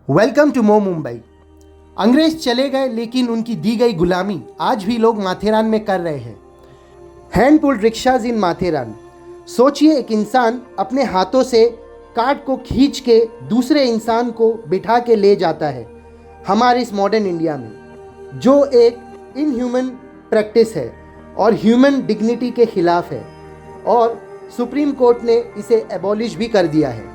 Welcome to मो मुंबई। अंग्रेज चले गए लेकिन उनकी दी गई गुलामी आज भी लोग माथेरान में कर रहे हैं। हैंड पुल्ड रिक्शाज इन माथेरान। सोचिए, एक इंसान अपने हाथों से कार्ट को खींच के दूसरे इंसान को बिठा के ले जाता है हमारे इस मॉडर्न इंडिया में, जो एक इनह्यूमन प्रैक्टिस है और ह्यूमन डिग्निटी के खिलाफ है, और सुप्रीम कोर्ट ने इसे एबॉलिश भी कर दिया है।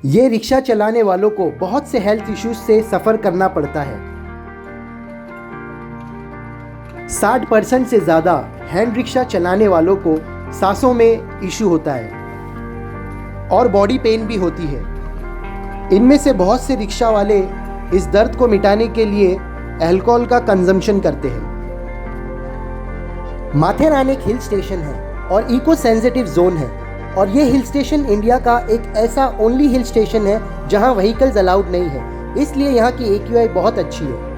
ये रिक्शा चलाने वालों को बहुत से हेल्थ इश्यूज से सफ़र करना पड़ता है। 60% से ज़्यादा हैंड रिक्शा चलाने वालों को सांसों में इशू होता है और बॉडी पेन भी होती है। इनमें से बहुत से रिक्शा वाले इस दर्द को मिटाने के लिए अल्कोहल का कंजम्पशन करते हैं। माथेरान एक हिल स्टेशन है और इको सेंसिटिव जोन है, और ये हिल स्टेशन इंडिया का एक ऐसा ओनली हिल स्टेशन है जहां व्हीकल्स अलाउड नहीं है, इसलिए यहाँ की AQI बहुत अच्छी है।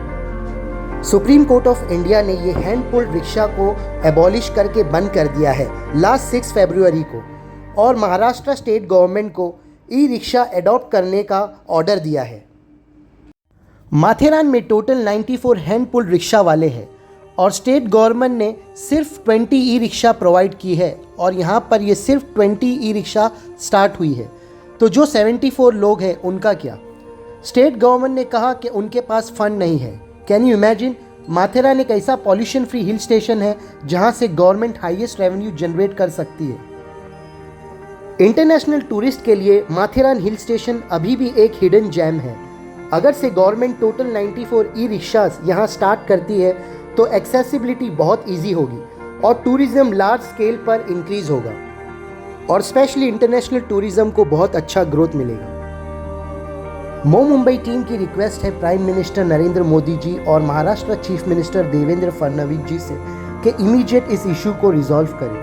सुप्रीम कोर्ट ऑफ इंडिया ने ये हैंड पुल्ड रिक्शा को एबॉलिश करके बंद कर दिया है लास्ट 6 फरवरी को, और महाराष्ट्र स्टेट गवर्नमेंट को ई रिक्शा अडॉप्ट करने का ऑर्डर दिया है। माथेरान में टोटल 94 हैंड पुल्ड रिक्शा वाले हैं और स्टेट गवर्नमेंट ने सिर्फ 20 ई रिक्शा प्रोवाइड की है, और यहाँ पर ये सिर्फ 20 ई रिक्शा स्टार्ट हुई है। तो जो 74 लोग हैं उनका क्या? स्टेट गवर्नमेंट ने कहा कि उनके पास फंड नहीं है। Can you imagine? माथेरान एक ऐसा पॉल्यूशन फ्री हिल स्टेशन है जहाँ से गवर्नमेंट हाईएस्ट रेवेन्यू जनरेट कर सकती है। इंटरनेशनल टूरिस्ट के लिए माथेरान हिल स्टेशन अभी भी एक हिडन जेम है। अगर से गवर्नमेंट टोटल 94 ई रिक्शाज यहाँ स्टार्ट करती है तो एक्सेसिबिलिटी बहुत इजी होगी और टूरिज्म लार्ज स्केल पर इंक्रीज होगा, और स्पेशली इंटरनेशनल टूरिज्म को बहुत अच्छा ग्रोथ मिलेगा। मो मुंबई टीम की रिक्वेस्ट है प्राइम मिनिस्टर नरेंद्र मोदी जी और महाराष्ट्र चीफ मिनिस्टर देवेंद्र फडणवीस जी से कि इमीडिएट इस इशू को रिजॉल्व करें,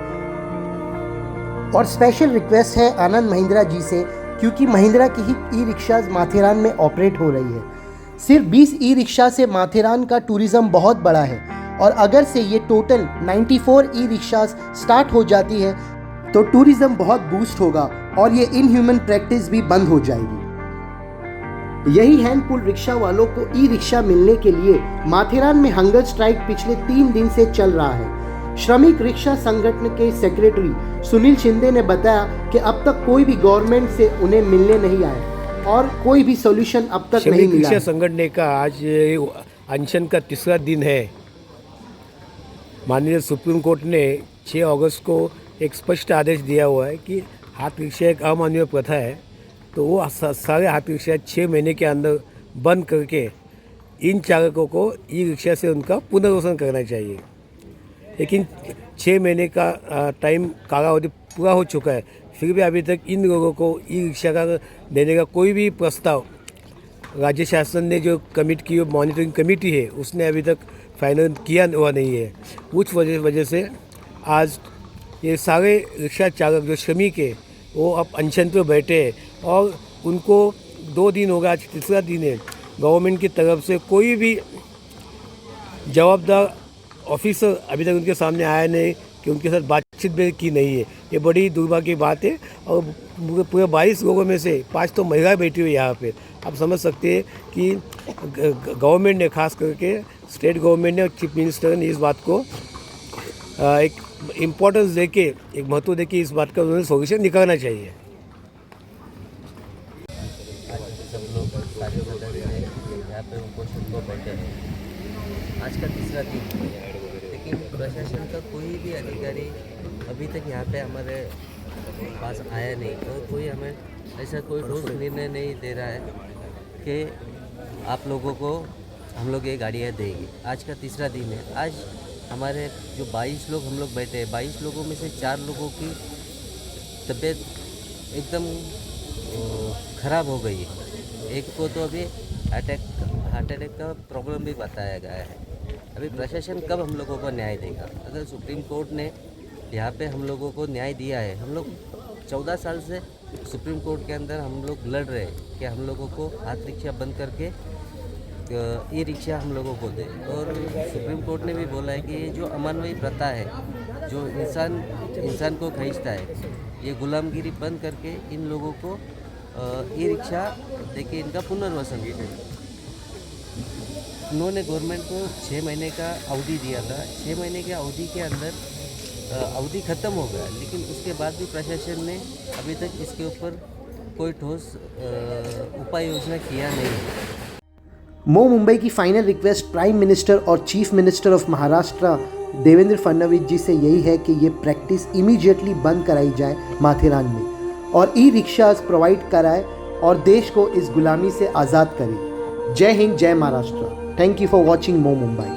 और स्पेशल रिक्वेस्ट है आनंद महिंद्रा जी से, क्योंकि महिंद्रा की ही ई रिक्शाज माथेरान में ऑपरेट हो रही है। सिर्फ 20 ई रिक्शा से माथेरान का टूरिज्म बहुत बड़ा है, और अगर से ये टोटल 94 ई रिक्शाज स्टार्ट हो जाती है तो टूरिज्म बहुत बूस्ट होगा और ये इनह्यूमन प्रैक्टिस भी बंद हो जाएगी। यही हैंड पुल रिक्शा वालों को ई रिक्शा मिलने के लिए माथेरान में हंगर स्ट्राइक पिछले 3 दिन से चल रहा है। श्रमिक रिक्शा संगठन के सेक्रेटरी सुनील शिंदे ने बताया कि अब तक कोई भी गवर्नमेंट से उन्हें मिलने नहीं आए और कोई भी सॉल्यूशन अब तक नहीं मिला। रिक्शा संगठन का आज अनशन का 3रा दिन है। माननीय सुप्रीम कोर्ट ने 6 अगस्त को एक स्पष्ट आदेश दिया हुआ है कि हाथ रिक्शा एक अमानवीय प्रथा है, तो वो सारे हाथ रिक्शा 6 महीने के अंदर बंद करके इन चालकों को ई रिक्शा से उनका पुनर्वसन करना चाहिए। लेकिन 6 महीने का टाइम कालावधि पूरा हो चुका है, फिर भी अभी तक इन लोगों को ई रिक्शा का देने का कोई भी प्रस्ताव राज्य शासन ने जो कमिट की मॉनिटरिंग कमेटी है उसने अभी तक फाइनल किया हुआ नहीं है। उस वजह से आज ये सारे रिक्शा चालक जो श्रमिक है वो अब अनशन पर बैठे हैं, और उनको 2 दिन होगा, आज 3रा दिन है। गवर्नमेंट की तरफ से कोई भी जवाबदार ऑफिसर अभी तक उनके सामने आया नहीं कि उनके साथ बातचीत भी की नहीं है। ये बड़ी दुर्भाग्य की बात है, और पूरे 22 लोगों में से 5 तो महिलाएं बैठी हुई यहाँ पे। आप समझ सकते हैं कि गवर्नमेंट ने, खास करके स्टेट गवर्नमेंट ने और चीफ मिनिस्टर ने इस बात को एक इम्पोर्टेंस देके, एक महत्व देके इस बात का उन्होंने सोल्यूशन निकालना चाहिए। सब लोग सारे सदस्य यहाँ पे उनको बैठे हैं। आज का 3रा दिन है, लेकिन प्रशासन का कोई भी अधिकारी अभी तक यहाँ पे हमारे पास आया नहीं, और कोई हमें ऐसा कोई ठोस निर्णय नहीं दे रहा है कि आप लोगों को हम लोग ये गाड़ियाँ देंगे। आज का 3रा दिन है। आज हमारे जो 22 लोग हम लोग बैठे हैं, 22 लोगों में से 4 लोगों की तबीयत एकदम ख़राब हो गई है। एक को तो अभी हार्ट अटैक का प्रॉब्लम भी बताया गया है। अभी प्रशासन कब हम लोगों को न्याय देगा? अगर सुप्रीम कोर्ट ने यहाँ पे हम लोगों को न्याय दिया है, हम लोग 14 साल से सुप्रीम कोर्ट के अंदर हम लोग लड़ रहे हैं कि हम लोगों को हाथ रिक्शा बंद करके ई रिक्शा हम लोगों को दे। और सुप्रीम कोर्ट ने भी बोला है कि ये जो अमानवीय प्रथा है, जो इंसान को खींचता है, ये गुलामगिरी बंद करके इन लोगों को ई रिक्शा देके इनका पुनर्वसन किया। उन्होंने गवर्नमेंट को 6 महीने का अवधि दिया था। 6 महीने की अवधि के अंदर अवधि ख़त्म हो गया, लेकिन उसके बाद भी प्रशासन ने अभी तक इसके ऊपर कोई ठोस उपाय योजना किया नहीं है। मो मुंबई की फाइनल रिक्वेस्ट प्राइम मिनिस्टर और chief minister of Maharashtra Devendra Fadnavis ji से यही है कि ये प्रैक्टिस इमीडिएटली बंद कराई जाए माथेरान में और ई रिक्शास प्रोवाइड कराए और देश को इस गुलामी से आज़ाद करे। जय हिंद, जय Maharashtra. Thank you for watching मो मुंबई।